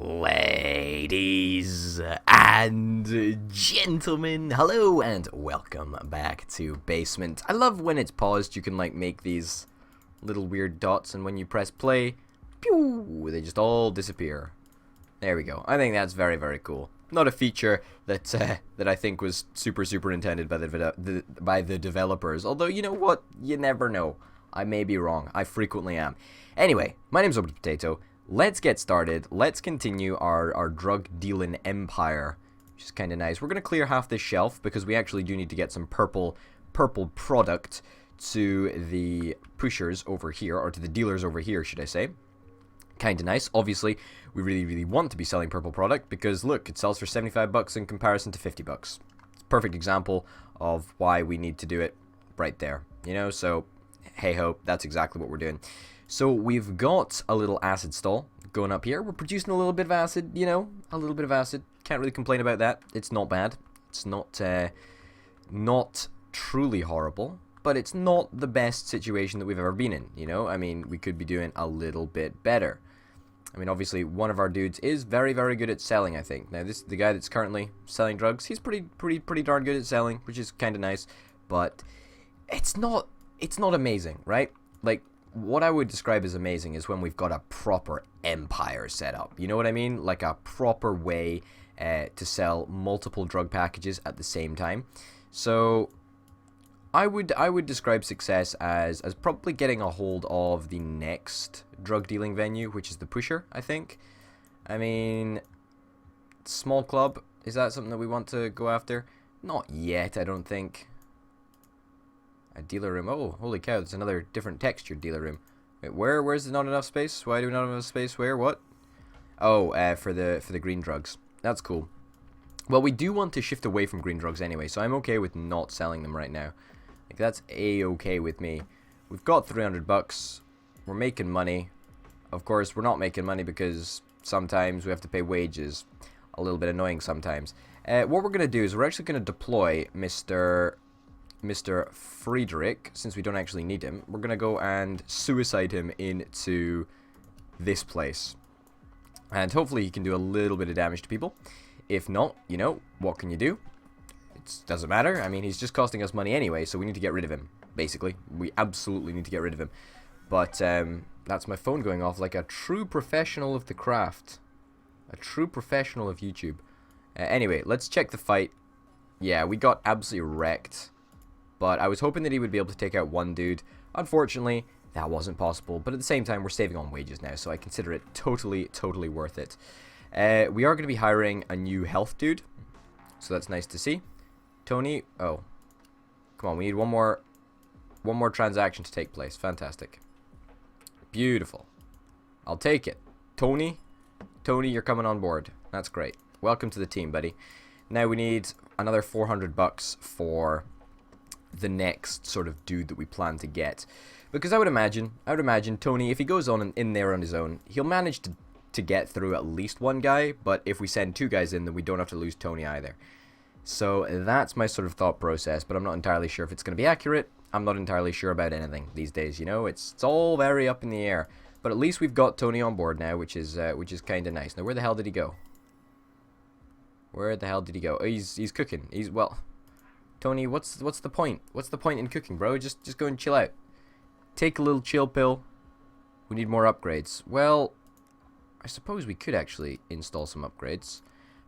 Ladies and gentlemen, hello and welcome back to Basement. I love when it's paused, you can like make these little weird dots, and when you press play, pew, they just all disappear. There we go. I think that's very, very cool. Not a feature that that I think was super intended by the developers, although you know what? You never know. I may be wrong. I frequently am. Anyway, my name's Open Potato. Let's get started. Let's continue our drug dealing empire, which is kind of nice. We're going to clear half this shelf because we actually do need to get some purple product to the pushers over here, or to the dealers over here, should I say. Kind of nice. Obviously, we really want to be selling purple product because look, it sells for 75 bucks in comparison to 50 bucks. It's a perfect example of why we need to do it right there, you know? So, hey ho, that's exactly what we're doing. So we've got a little acid stall going up here. We're producing a little bit of acid, you know, a little bit of acid. Can't really complain about that. It's not bad. It's not truly horrible, but it's not the best situation that we've ever been in, you know? I mean, we could be doing a little bit better. I mean, obviously, one of our dudes is very good at selling, I think. Now, the guy that's currently selling drugs, he's pretty darn good at selling, which is kind of nice, but it's not amazing, right? Like, what I would describe as amazing is when we've got a proper empire set up. You know what I mean? Like a proper way to sell multiple drug packages at the same time. So I would describe success as probably getting a hold of the next drug dealing venue, which is the Pusher, I think. I mean, small club, is that something that we want to go after? Not yet, I don't think. A dealer room. Oh, holy cow, there's another different textured dealer room. Wait, where's not enough space? Why do we not have enough space? Where? What? Oh, for the green drugs. That's cool. Well, we do want to shift away from green drugs anyway, so I'm okay with not selling them right now. Like, that's a-okay with me. We've got 300 bucks. We're making money. Of course, we're not making money because sometimes we have to pay wages. A little bit annoying sometimes. What we're going to do is we're actually going to deploy Mr. Friedrich, since we don't actually need him. We're going to go and suicide him into this place. And hopefully he can do a little bit of damage to people. If not, you know, what can you do? It doesn't matter. I mean, he's just costing us money anyway, so we need to get rid of him, basically. We absolutely need to get rid of him. But that's my phone going off like a true professional of the craft. A true professional of YouTube. Anyway, let's check the fight. Yeah, we got absolutely wrecked. But I was hoping that he would be able to take out one dude. Unfortunately, that wasn't possible. But at the same time, we're saving on wages now, so I consider it totally worth it. We are going to be hiring a new health dude, so that's nice to see. Tony, oh, come on, we need one more transaction to take place. Fantastic, beautiful. I'll take it. Tony, you're coming on board. That's great. Welcome to the team, buddy. Now we need another 400 bucks for the next sort of dude that we plan to get, because I would imagine Tony, if he goes on in there on his own, he'll manage to get through at least one guy, but if we send two guys in, then we don't have to lose Tony either. So that's my sort of thought process, but I'm not entirely sure if it's going to be accurate. I'm not entirely sure about anything these days, you know. It's all very up in the air, but at least we've got Tony on board now, which is kind of nice. Now, where the hell did he go? Where the hell did he go? Oh, he's cooking. Well, Tony, what's the point? What's the point in cooking, bro? Just go and chill out. Take a little chill pill. We need more upgrades. Well, I suppose we could actually install some upgrades,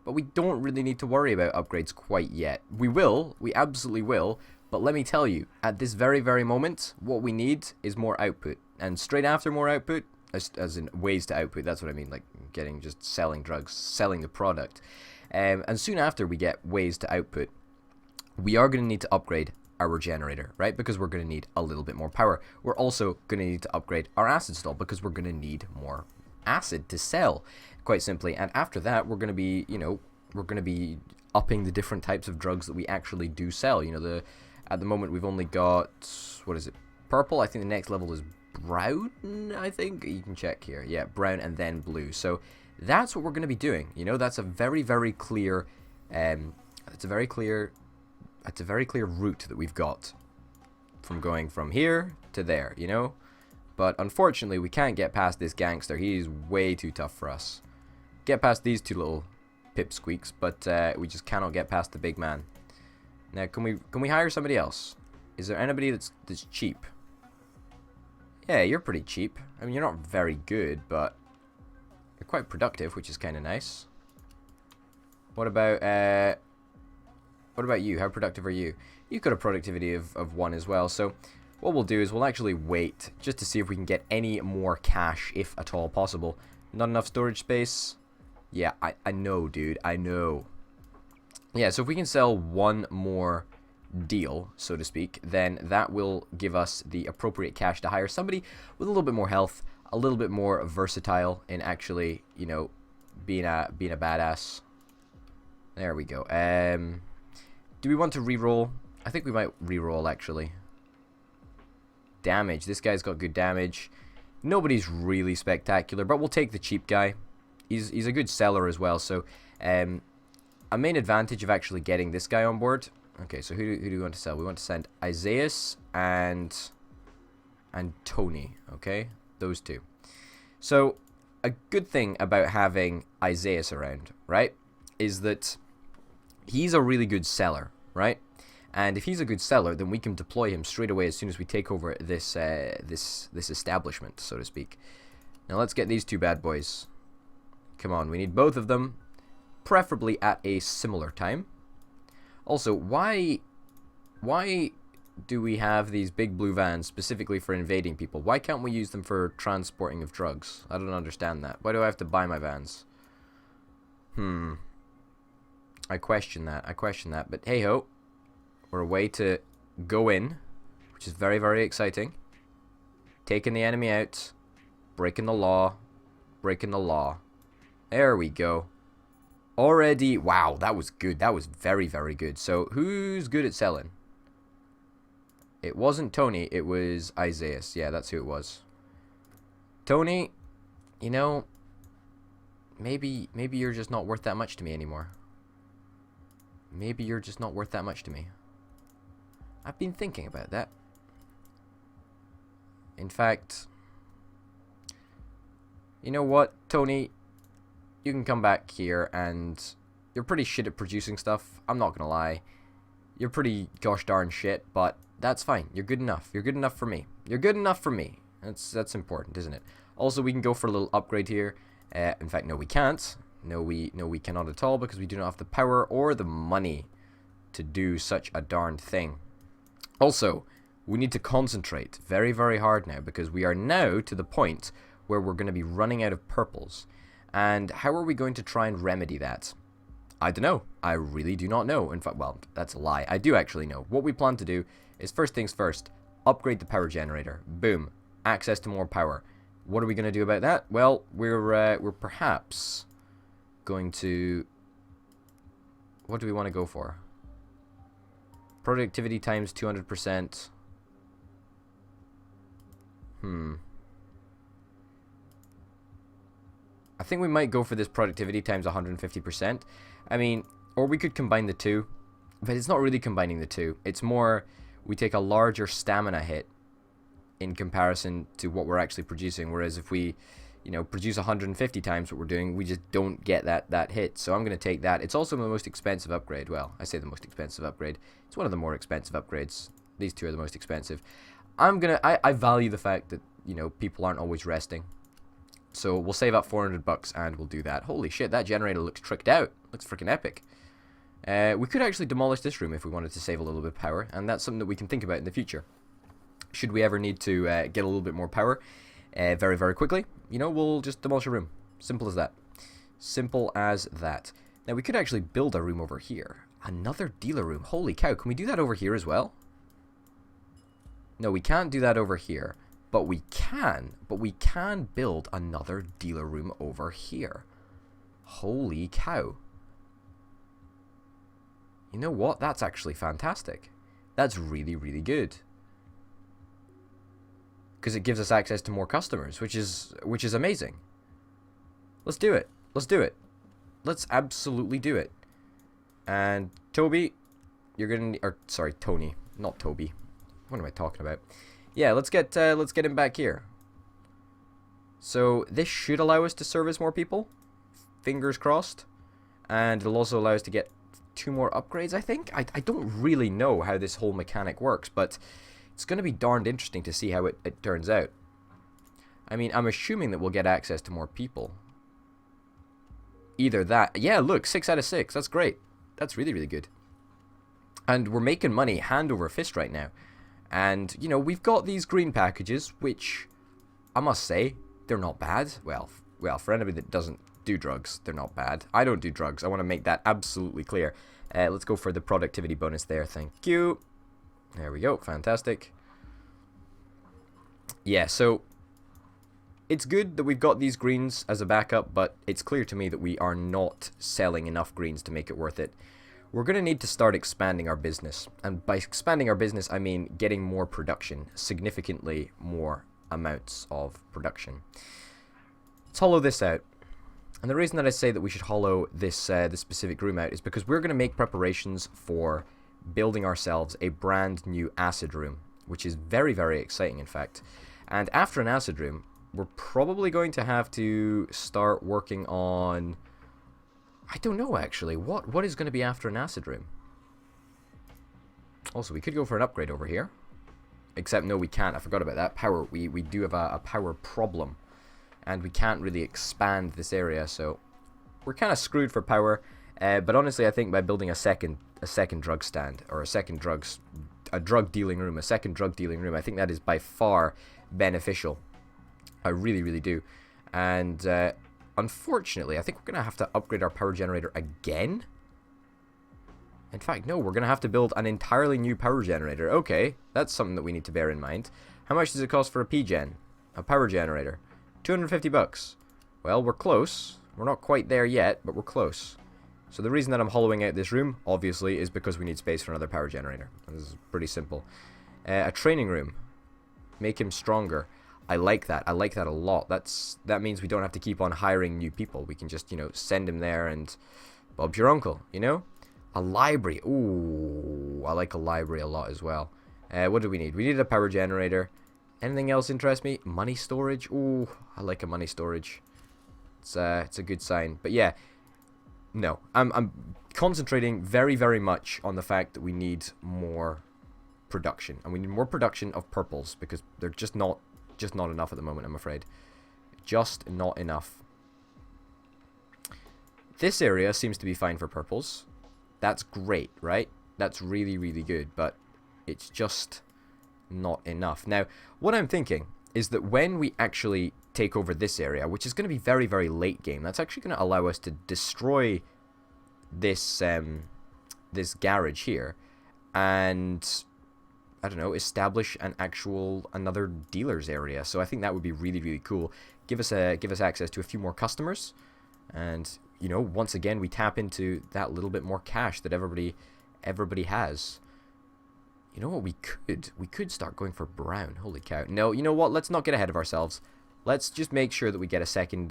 but we don't really need to worry about upgrades quite yet. We will. We absolutely will. But let me tell you, at this very moment, what we need is more output. And straight after more output, as in ways to output, that's what I mean, like just selling drugs, selling the product. And soon after we get ways to output, we are going to need to upgrade our generator, right? Because we're going to need a little bit more power. We're also going to need to upgrade our acid stall because we're going to need more acid to sell, quite simply. And after that, we're going to be, you know, upping the different types of drugs that we actually do sell. You know, at the moment we've only got, what is it, purple? I think the next level is brown, I think. You can check here. Yeah, brown and then blue. So that's what we're going to be doing. You know, that's a very clear, it's a very clear route that we've got from going from here to there, you know? But unfortunately, we can't get past this gangster. He's way too tough for us. get past these two little pipsqueaks, but we just cannot get past the big man. Now, can we hire somebody else? Is there anybody that's cheap? Yeah, you're pretty cheap. I mean, you're not very good, but you're quite productive, which is kind of nice. What about you? How productive are you? You've got a productivity of 1 as well. So what we'll do is we'll actually wait just to see if we can get any more cash, if at all possible. Not enough storage space. Yeah, I know, dude. I know. Yeah, so if we can sell 1 more deal, so to speak, then that will give us the appropriate cash to hire somebody with a little bit more health, a little bit more versatile in actually, you know, being a badass. There we go. Do we want to reroll? I think we might reroll, actually. Damage. This guy's got good damage. Nobody's really spectacular, but we'll take the cheap guy. He's a good seller as well, so a main advantage of actually getting this guy on board. Okay, so who do we want to sell? We want to send Isaiah and Tony, okay? Those two. So, a good thing about having Isaiah around, right, is that he's a really good seller, right? And if he's a good seller, then we can deploy him straight away as soon as we take over this this establishment, so to speak. Now let's get these two bad boys. Come on, we need both of them, preferably at a similar time. Also, why do we have these big blue vans specifically for invading people? Why can't we use them for transporting of drugs? I don't understand that. Why do I have to buy my vans? I question that, but hey ho. We're a way to go in, which is very, very exciting. Taking the enemy out, breaking the law. There we go. Already, wow, that was good. That was very, very good. So, who's good at selling? It wasn't Tony, it was Isaiah. Yeah, that's who it was. Tony, you know, maybe you're just not worth that much to me anymore. Maybe you're just not worth that much to me. I've been thinking about that. In fact, you know what, Tony? You can come back here, and you're pretty shit at producing stuff. I'm not gonna lie. You're pretty gosh darn shit, but that's fine. You're good enough. You're good enough for me. You're good enough for me. That's important, isn't it? Also, we can go for a little upgrade here. In fact, no, we can't. No, we cannot at all, because we do not have the power or the money to do such a darned thing. Also, we need to concentrate very, very hard now, because we are now to the point where we're going to be running out of purples. And how are we going to try and remedy that? I don't know. I really do not know. In fact, well, that's a lie. I do actually know. What we plan to do is, first things first, upgrade the power generator. Boom. Access to more power. What are we going to do about that? Well, we're perhaps going to... What do we want to go for? Productivity times 200%. I think we might go for this productivity times 150%. I mean, or we could combine the two, but it's not really combining the two. It's more, we take a larger stamina hit in comparison to what we're actually producing, whereas if we, you know, produce 150 times what we're doing, we just don't get that hit. So I'm going to take that. It's also the most expensive upgrade. Well, I say the most expensive upgrade. It's one of the more expensive upgrades. These two are the most expensive. I value the fact that, you know, people aren't always resting. So we'll save up 400 bucks and we'll do that. Holy shit, that generator looks tricked out. Looks freaking epic. We could actually demolish this room if we wanted to save a little bit of power, and that's something that we can think about in the future. Should we ever need to get a little bit more power very, very quickly, you know, we'll just demolish a room. Simple as that. Simple as that. Now, we could actually build a room over here. Another dealer room. Holy cow, can we do that over here as well? No, we can't do that over here. But we can build another dealer room over here. Holy cow. You know what? That's actually fantastic. That's really, really good. Because it gives us access to more customers, which is amazing. Let's do it. Let's do it. Let's absolutely do it. And Toby, you're gonna, or sorry, Tony, not Toby. What am I talking about? Yeah, let's get him back here. So this should allow us to service more people. Fingers crossed. And it'll also allow us to get 2 more upgrades, I think. I don't really know how this whole mechanic works, but it's going to be darned interesting to see how it turns out. I mean, I'm assuming that we'll get access to more people. Either that... Yeah, look, 6 out of 6. That's great. That's really, really good. And we're making money hand over fist right now. And, you know, we've got these green packages, which I must say, they're not bad. Well, for anybody that doesn't do drugs, they're not bad. I don't do drugs. I want to make that absolutely clear. Let's go for the productivity bonus there. Thank you. There we go. Fantastic. Yeah, so it's good that we've got these greens as a backup, but it's clear to me that we are not selling enough greens to make it worth it. We're going to need to start expanding our business. And by expanding our business, I mean getting more production. Significantly more amounts of production. Let's hollow this out. And the reason that I say that we should hollow this this specific room out is because we're going to make preparations for building ourselves a brand new acid room, which is very, very exciting, in fact. And after an acid room, we're probably going to have to start working on... I don't know, actually. What is going to be after an acid room? Also, we could go for an upgrade over here. Except, no, we can't. I forgot about that. Power. We do have a power problem. And we can't really expand this area, so we're kind of screwed for power. But honestly, I think by building a second drug stand, or a second drug dealing room, I think that is by far beneficial. I really, really do. And unfortunately, I think we're going to have to upgrade our power generator again. In fact, no, we're going to have to build an entirely new power generator. Okay, that's something that we need to bear in mind. How much does it cost for a P-gen? A power generator? 250 bucks. Well, we're close. We're not quite there yet, but we're close. So the reason that I'm hollowing out this room, obviously, is because we need space for another power generator. This is pretty simple. A training room. Make him stronger. I like that. I like that a lot. That means we don't have to keep on hiring new people. We can just, you know, send him there and Bob's your uncle, you know? A library. Ooh, I like a library a lot as well. What do we need? We need a power generator. Anything else interest me? Money storage. Ooh, I like a money storage. It's a good sign. But yeah, no, I'm concentrating very, very much on the fact that we need more production, and we need more production of purples because they're just not enough at the moment. I'm afraid, just not enough. This area seems to be fine for purples. That's great, right? That's really, really good, but it's just not enough. Now, what I'm thinking is that when we actually take over this area, which is going to be very, very late game, that's actually going to allow us to destroy this this garage here and, I don't know, establish another dealer's area. So I think that would be really, really cool. Give us access to a few more customers, and, you know, once again we tap into that little bit more cash that everybody has. You know what we could start going for brown. Holy cow. No, you know what? Let's not get ahead of ourselves. Let's just make sure that we get a second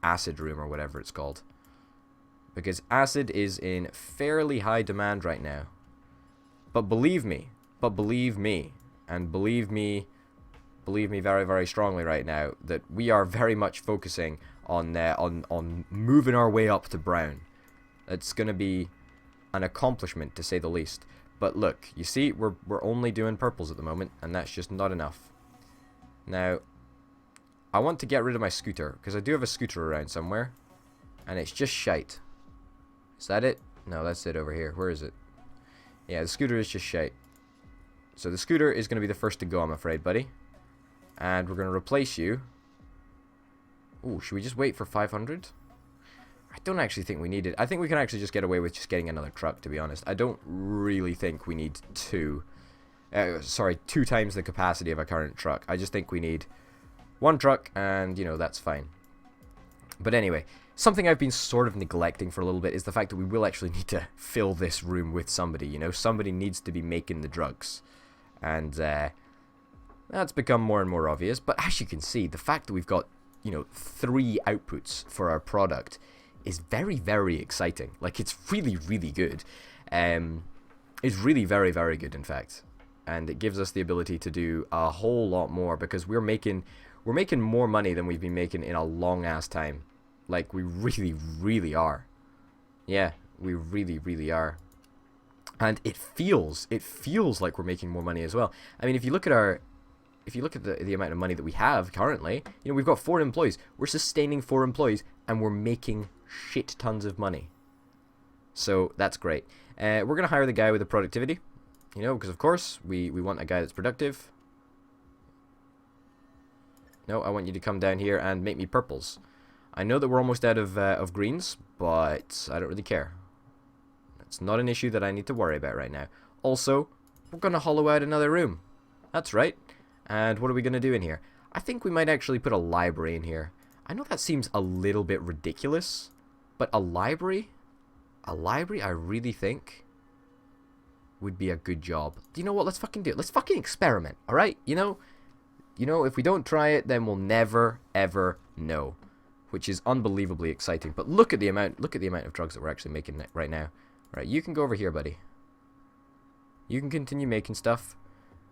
acid room or whatever it's called. Because acid is in fairly high demand right now. But believe me, and believe me very, very strongly right now, that we are very much focusing on moving our way up to brown. It's going to be an accomplishment, to say the least. But look, you see, we're only doing purples at the moment, and that's just not enough. Now, I want to get rid of my scooter, because I do have a scooter around somewhere, and it's just shite. Is that it? No, that's it over here. Where is it? Yeah, the scooter is just shite. So the scooter is going to be the first to go, I'm afraid, buddy. And we're going to replace you. Ooh, should we just wait for 500? I don't actually think we need it. I think we can actually just get away with just getting another truck, to be honest. I don't really think we need two times the capacity of a current truck. I just think we need one truck, and, you know, that's fine. But anyway, something I've been sort of neglecting for a little bit is the fact that we will actually need to fill this room with somebody, you know? Somebody needs to be making the drugs. And that's become more and more obvious. But as you can see, the fact that we've got, you know, 3 outputs for our product is very, very exciting. Like, it's really, really good. It's really very, very good, in fact. And it gives us the ability to do a whole lot more, because we're making more money than we've been making in a long-ass time. Like, we really, really are. Yeah, we really, really are. And it feels like we're making more money as well. I mean, if you look at the amount of money that we have currently, you know, we've got 4 employees. We're sustaining 4 employees, and we're making shit tons of money. So that's great. We're gonna hire the guy with the productivity, you know, because of course we want a guy that's productive. No, I want you to come down here and make me purples. I know that we're almost out of greens, but I don't really care. It's not an issue that I need to worry about right now. Also, we're gonna hollow out another room. That's right. And what are we gonna do in here? I think we might actually put a library in here. I know that seems a little bit ridiculous, but a library I really think would be a good job. Do you know what? Let's fucking do it. Let's fucking experiment, alright? You know, if we don't try it, then we'll never, ever know. Which is unbelievably exciting. But look at the amount of drugs that we're actually making right now. Right, you can go over here, buddy. You can continue making stuff,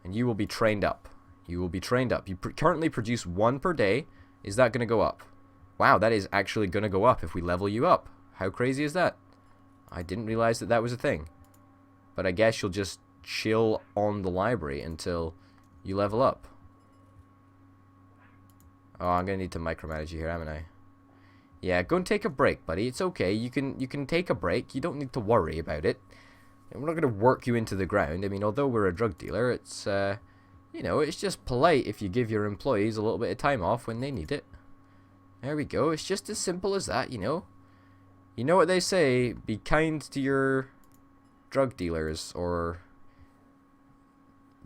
and you will be trained up. You will be trained up. You currently produce 1 per day. Is that going to go up? Wow, that is actually going to go up if we level you up. How crazy is that? I didn't realize that was a thing. But I guess you'll just chill on the library until you level up. Oh, I'm going to need to micromanage you here, haven't I? Yeah, go and take a break, buddy. It's okay. You can take a break. You don't need to worry about it. And we're not going to work you into the ground. I mean, although we're a drug dealer, it's, you know, it's just polite if you give your employees a little bit of time off when they need it. There we go. It's just as simple as that, you know. You know what they say, be kind to your drug dealers or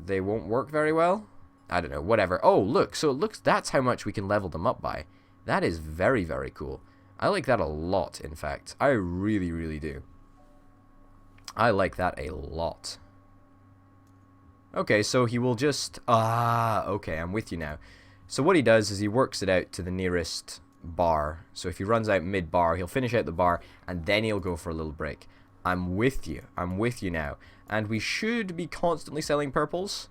they won't work very well? I don't know, whatever. Oh, look, so it looks, that's how much we can level them up by. That is very, very cool. I like that a lot, in fact. I really, really do. I like that a lot. Okay, so he will just... okay, I'm with you now. So what he does is he works it out to the nearest bar. So if he runs out mid-bar, he'll finish out the bar, and then he'll go for a little break. I'm with you. I'm with you now. And we should be constantly selling purples.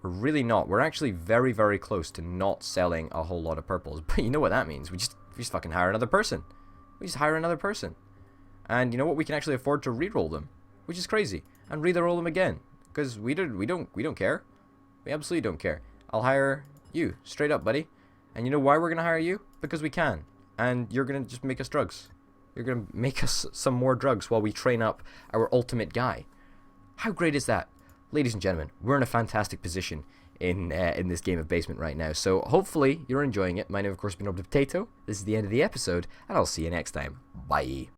We're really not. We're actually very, very close to not selling a whole lot of purples. But you know what that means? We just fucking hire another person. We just hire another person. And you know what? We can actually afford to re-roll them, which is crazy. And re-roll them again. Because we don't care. We absolutely don't care. I'll hire you. Straight up, buddy. And you know why we're going to hire you? Because we can. And you're going to just make us drugs. You're going to make us some more drugs while we train up our ultimate guy. How great is that? Ladies and gentlemen, we're in a fantastic position in this game of Basement right now. So hopefully you're enjoying it. My name, of course, has been Potato. This is the end of the episode, and I'll see you next time. Bye.